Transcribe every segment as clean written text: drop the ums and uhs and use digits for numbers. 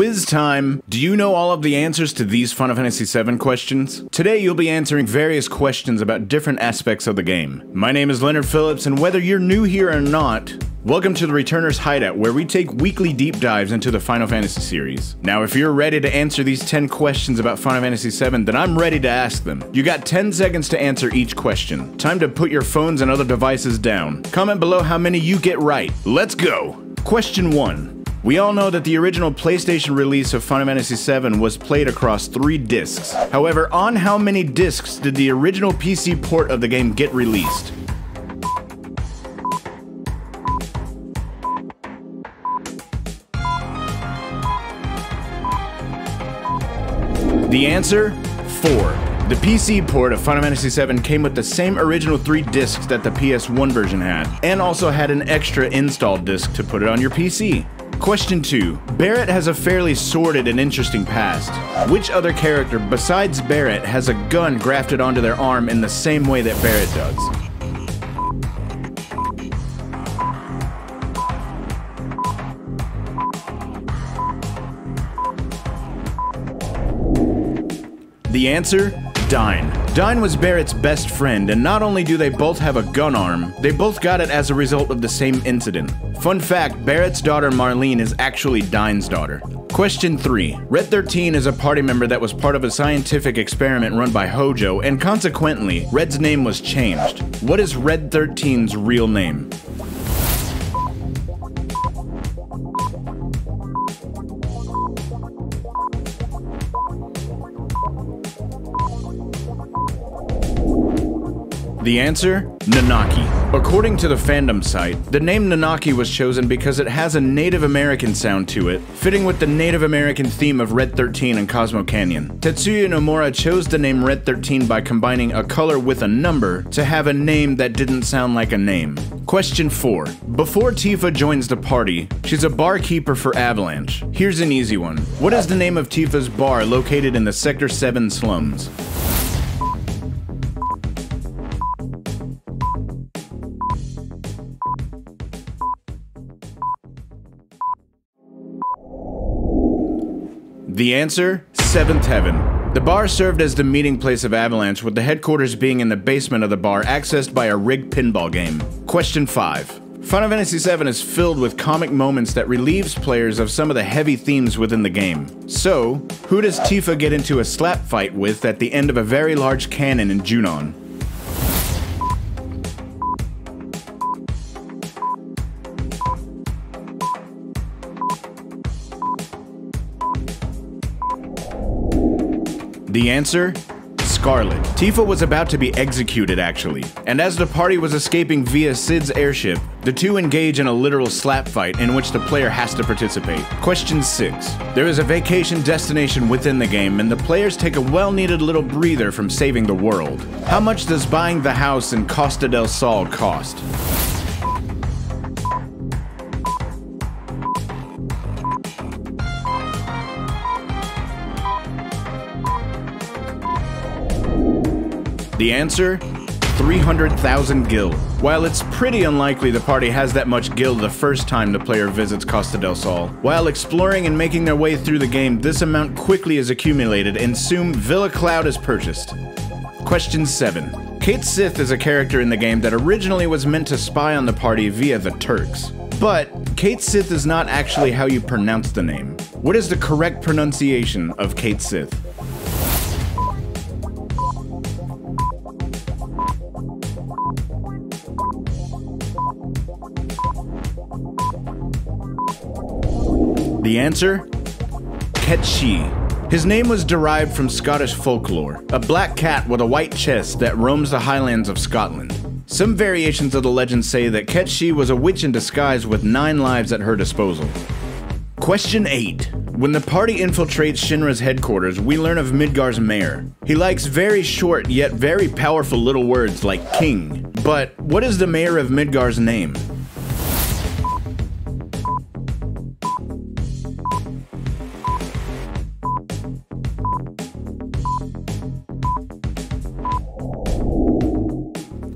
Quiz time! Do you know all of the answers to these Final Fantasy VII questions? Today you'll be answering various questions about different aspects of the game. My name is Leonard Phillips, and whether you're new here or not, welcome to the Returner's Hideout, where we take weekly deep dives into the Final Fantasy series. Now, if you're ready to answer these 10 questions about Final Fantasy VII, then I'm ready to ask them. You got 10 seconds to answer each question. Time to put your phones and other devices down. Comment below how many you get right. Let's go! Question 1. We all know that the original PlayStation release of Final Fantasy VII was played across 3 discs. However, on how many discs did the original PC port of the game get released? The answer? 4. The PC port of Final Fantasy VII came with the same original 3 discs that the PS1 version had, and also had an extra installed disc to put it on your PC. Question 2. Barrett has a fairly sordid and interesting past. Which other character besides Barrett has a gun grafted onto their arm in the same way that Barrett does? The answer? Dyne. Dyne was Barrett's best friend, and not only do they both have a gun arm, they both got it as a result of the same incident. Fun fact, Barrett's daughter Marlene is actually Dyne's daughter. Question 3. Red 13 is a party member that was part of a scientific experiment run by Hojo, and consequently, Red's name was changed. What is Red 13's real name? The answer? Nanaki. According to the fandom site, the name Nanaki was chosen because it has a Native American sound to it, fitting with the Native American theme of Red 13 and Cosmo Canyon. Tetsuya Nomura chose the name Red 13 by combining a color with a number to have a name that didn't sound like a name. Question 4. Before Tifa joins the party, she's a barkeeper for Avalanche. Here's an easy one. What is the name of Tifa's bar located in the Sector 7 slums? The answer? Seventh Heaven. The bar served as the meeting place of Avalanche, with the headquarters being in the basement of the bar, accessed by a rigged pinball game. Question 5. Final Fantasy VII is filled with comic moments that relieves players of some of the heavy themes within the game. So, who does Tifa get into a slap fight with at the end of a very large cannon in Junon? The answer? Scarlet. Tifa was about to be executed, actually, and as the party was escaping via Cid's airship, the two engage in a literal slap fight in which the player has to participate. Question 6. There is a vacation destination within the game, and the players take a well-needed little breather from saving the world. How much does buying the house in Costa del Sol cost? The answer? 300,000 gil. While it's pretty unlikely the party has that much gil the first time the player visits Costa del Sol, while exploring and making their way through the game, this amount quickly is accumulated, and soon Villa Cloud is purchased. Question 7. Kate Sith is a character in the game that originally was meant to spy on the party via the Turks. But Kate Sith is not actually how you pronounce the name. What is the correct pronunciation of Kate Sith? The answer? Ketshi. His name was derived from Scottish folklore, a black cat with a white chest that roams the highlands of Scotland. Some variations of the legend say that Ketshi was a witch in disguise with 9 lives at her disposal. Question 8. When the party infiltrates Shinra's headquarters, we learn of Midgar's mayor. He likes very short yet very powerful little words like king. But what is the mayor of Midgar's name?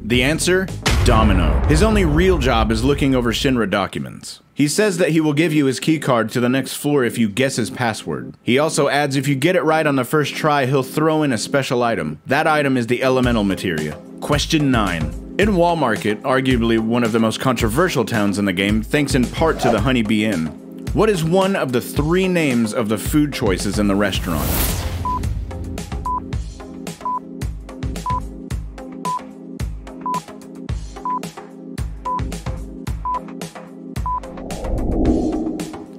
The answer? Domino. His only real job is looking over Shinra documents. He says that he will give you his keycard to the next floor if you guess his password. He also adds if you get it right on the first try, he'll throw in a special item. That item is the elemental materia. Question 9. In Wall Market, arguably one of the most controversial towns in the game, thanks in part to the Honeybee Inn, what is one of the 3 names of the food choices in the restaurant?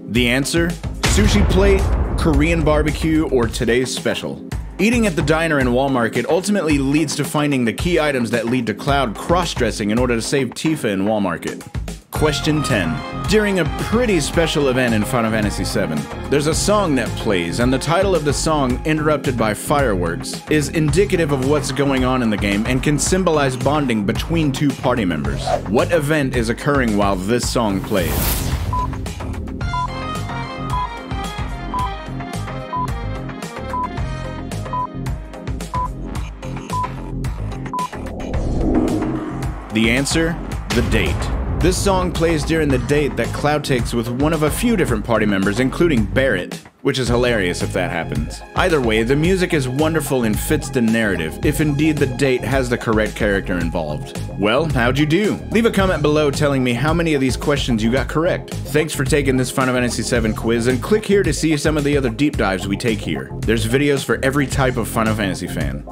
The answer? Sushi plate, Korean barbecue, or today's special. Eating at the diner in Wall Market ultimately leads to finding the key items that lead to Cloud cross-dressing in order to save Tifa in Wall Market. Question 10. During a pretty special event in Final Fantasy VII, there's a song that plays, and the title of the song, interrupted by fireworks, is indicative of what's going on in the game and can symbolize bonding between 2 party members. What event is occurring while this song plays? The answer? The date. This song plays during the date that Cloud takes with one of a few different party members, including Barrett, which is hilarious if that happens. Either way, the music is wonderful and fits the narrative, if indeed the date has the correct character involved. Well, how'd you do? Leave a comment below telling me how many of these questions you got correct. Thanks for taking this Final Fantasy VII quiz, and click here to see some of the other deep dives we take here. There's videos for every type of Final Fantasy fan.